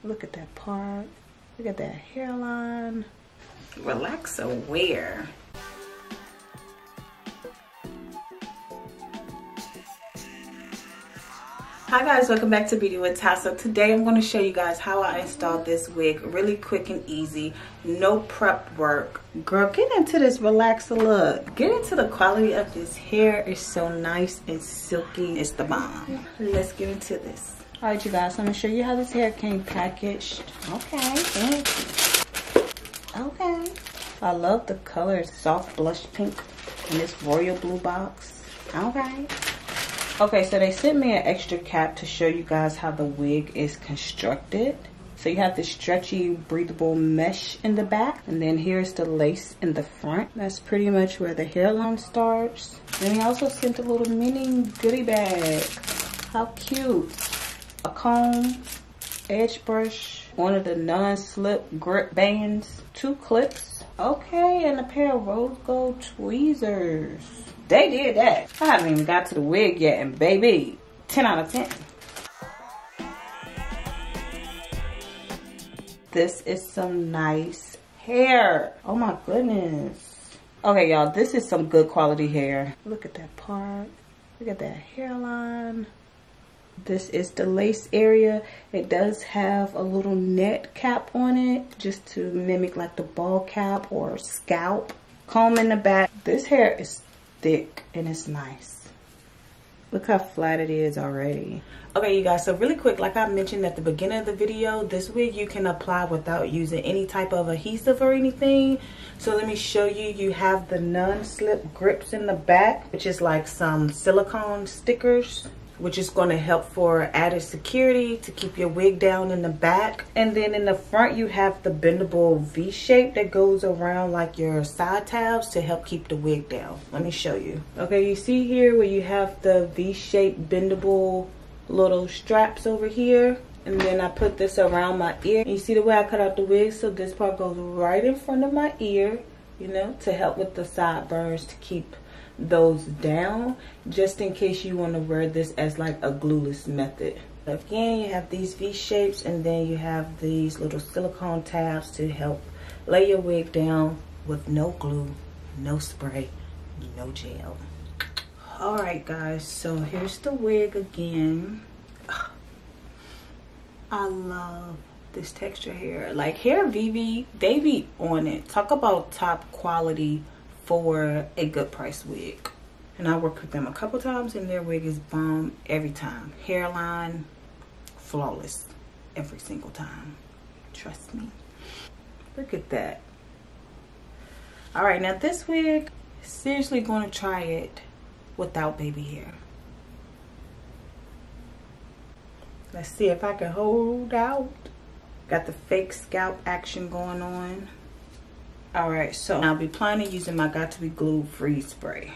Look at that part. Look at that hairline. Relax-aware. Hi guys, welcome back to BeautyWithTy. So today I'm going to show you guys how I installed this wig really quick and easy. No prep work. Girl, get into this relaxed look. Get into the quality of this hair. It's so nice and silky. It's the bomb. Let's get into this. Alright you guys, I'm going to show you how this hair came packaged. Okay. I love the color. Soft blush pink in this royal blue box. Okay, so they sent me an extra cap to show you guys how the wig is constructed. So you have this stretchy, breathable mesh in the back. And then here's the lace in the front. That's pretty much where the hairline starts. Then he also sent a little mini goodie bag. How cute. A comb, edge brush, one of the non-slip grip bands, 2 clips. Okay, and a pair of rose gold tweezers. They did that. I haven't even got to the wig yet, and baby, 10 out of 10. This is some nice hair. Oh my goodness. Okay, y'all, this is some good quality hair. Look at that part. Look at that hairline. This is the lace area. It does have a little net cap on it, just to mimic like the ball cap or scalp. Comb in the back. This hair is thick and it's nice. Look how flat it is already. Okay you guys, so really quick, like I mentioned at the beginning of the video, this wig you can apply without using any type of adhesive or anything. So let me show you. You have the non-slip grips in the back, which is like some silicone stickers, which is going to help for added security to keep your wig down in the back. And then in the front you have the bendable V shape that goes around like your side tabs to help keep the wig down. Let me show you. Okay, you see here where you have the V-shaped bendable little straps over here. And then I put this around my ear. And you see the way I cut out the wig? So this part goes right in front of my ear, you know, to help with the sideburns, to keep those down, just in case you want to wear this as like a glueless method. Again, you have these V shapes, and then you have these little silicone tabs to help lay your wig down with no glue, no spray, no gel. All right guys, so here's the wig again. I love this texture here. Like Hairvivi, they be on it. Talk about top quality for a good price wig. And I worked with them a couple times and their wig is bomb every time. Hairline, flawless every single time. Trust me. Look at that. Alright, now this wig, seriously going to try it without baby hair. Let's see if I can hold out. Got the fake scalp action going on. Alright, so I'll be planning using my Got to Be Glue Freeze Spray.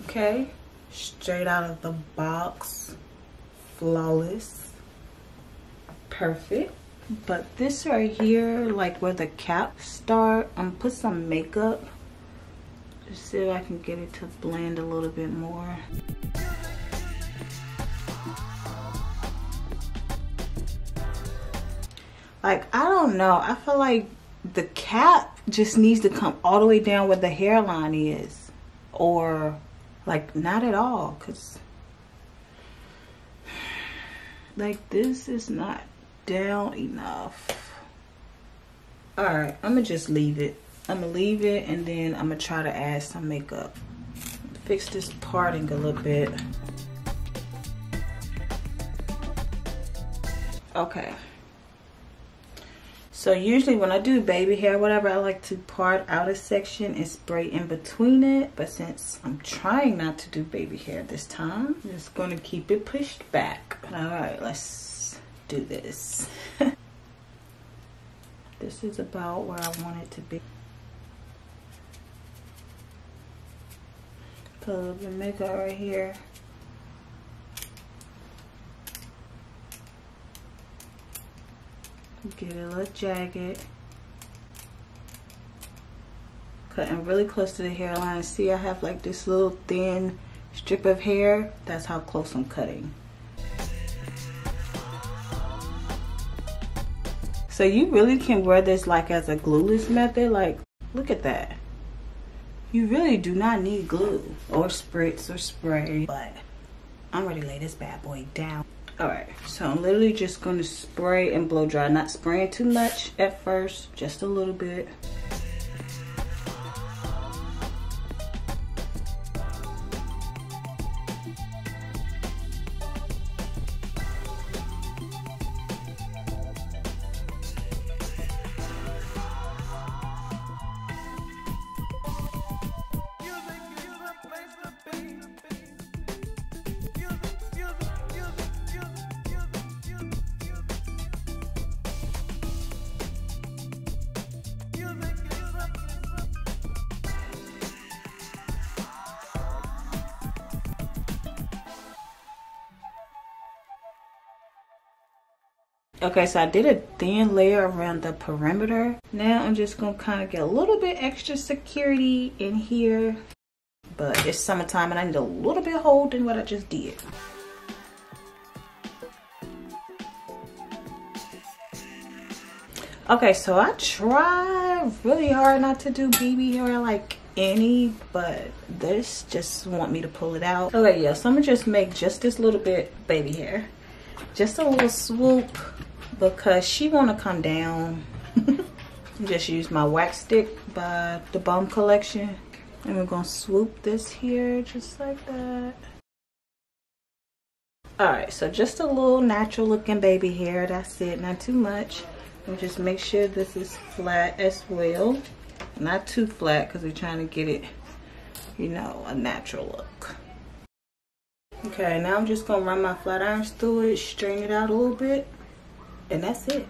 Okay, straight out of the box. Flawless. Perfect. But this right here, like where the caps start, I'm gonna put some makeup. Just see if I can get it to blend a little bit more. Like, I don't know. I feel like the cap just needs to come all the way down where the hairline is. Or, like, not at all. Because, like, this is not down enough. Alright, I'm going to just leave it. I'm going to leave it, and then I'm going to try to add some makeup. Fix this parting a little bit. Okay. So usually when I do baby hair, whatever, I like to part out a section and spray in between it. But since I'm trying not to do baby hair this time, I'm just going to keep it pushed back. Alright, let's do this. This is about where I want it to be. Put a little bit of makeup right here. Get it a little jagged. Cutting really close to the hairline. See, I have like this little thin strip of hair. That's how close I'm cutting. So you really can wear this like as a glueless method. Like, look at that. You really do not need glue or spritz or spray. But I'm ready to lay this bad boy down. Alright, so I'm literally just going to spray and blow dry. Not spraying too much at first, just a little bit. Okay, so I did a thin layer around the perimeter. Now I'm just gonna kind of get a little bit extra security in here. But it's summertime and I need a little bit hold in what I just did. Okay, so I try really hard not to do BB hair like any, but this just want me to pull it out. Okay, yeah, so I'm gonna just make just this little bit baby hair. Just a little swoop because she wanna come down. Just use my wax stick by the Balm Collection. And we're gonna swoop this here just like that. Alright, so just a little natural looking baby hair, that's it, not too much. And just make sure this is flat as well. Not too flat because we're trying to get it, you know, a natural look. Okay, now I'm just gonna run my flat irons through it, straighten it out a little bit, and that's it.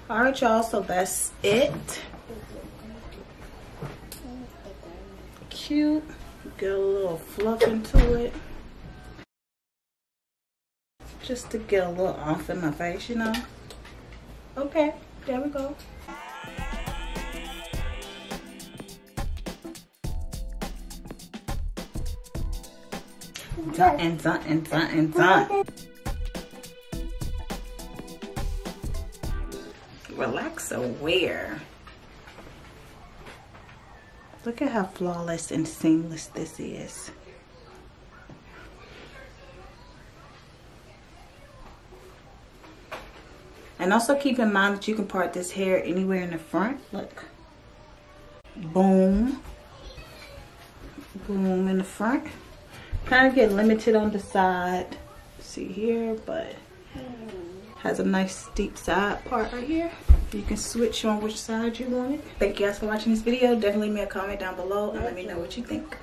Alright y'all, so that's it. Cute. Get a little fluff into it. Just to get a little off in my face, you know. Okay, there we go. Done and done and done and done. Relax aware. Look at how flawless and seamless this is. And also keep in mind that you can part this hair anywhere in the front. Look. Boom. Boom in the front. Kind of get limited on the side. See here, but has a nice steep side part right here. You can switch on which side you want it. Thank you guys for watching this video. Definitely leave me a comment down below and let me know what you think.